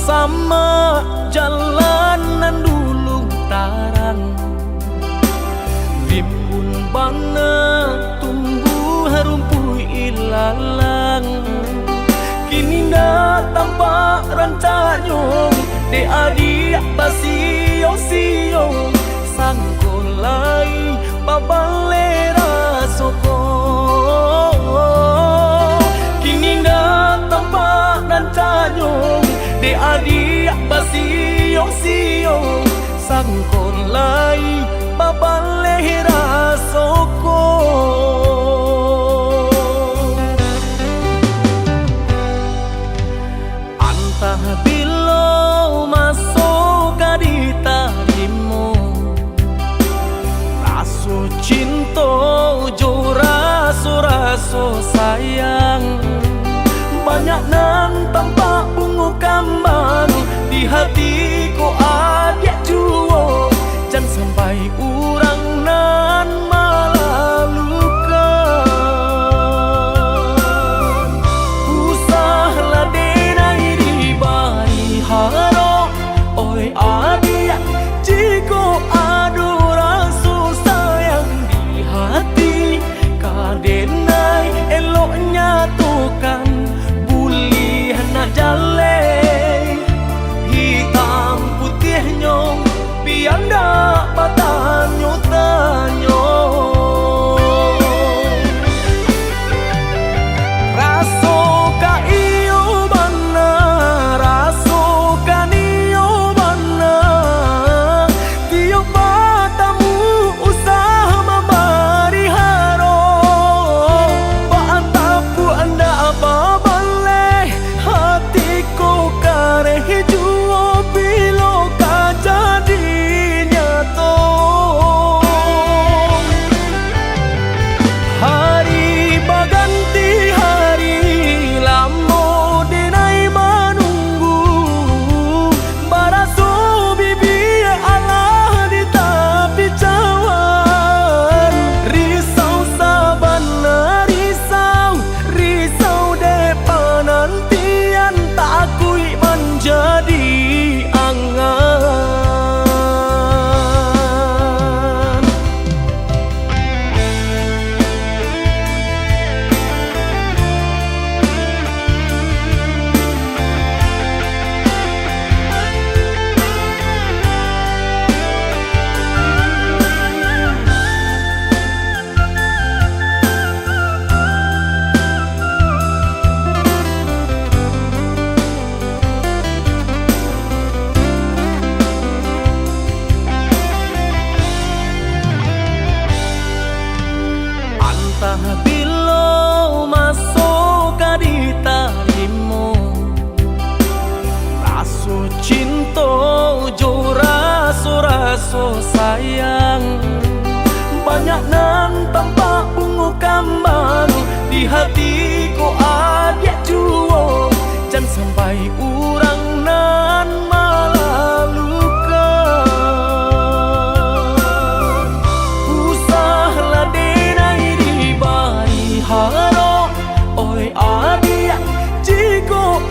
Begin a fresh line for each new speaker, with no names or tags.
sama jalanan dulu tarang, rimbun bana tumbuh rumput ilalang. Kini dah tampak rancanyong de adik basio-sio sangkolai babalera soko. Kini dah tampak rancanyong de adik basio-sio sangkolai babalera soko. Antah bilo masuk di tarimu, raso cinta jo raso sayang. Banyak nan tampak bunga kambang di hatiku adik juo, jangan sampai urang nan malalukan. Usahlah denai di bari haro, oi adik jiko adu rasu sayang di hati. Kadenai eloknya tukan buli nak jale, hitam putih nyong pianda patanyo tanyo. Raso ka iyo bana, raso ka niyo bana, tiyo matamu usah membari haro. Paantapu anda apa baleh, hatiku kareh juo bilo ka jadi nyato. Hari baganti hari lamo denai menunggu, baraso bibi Allah di tepi cawan. Risau sabana risau, risau de penantian tak akui menjadi angan. Antah bilo masuk di tarimu, raso cinta jo raso sayang. Banyak nan tampak bunga kambang di hatiku adik juo, jangan sampai urang nan malalukan. Usahlah denai di bari haro, oi adik jiko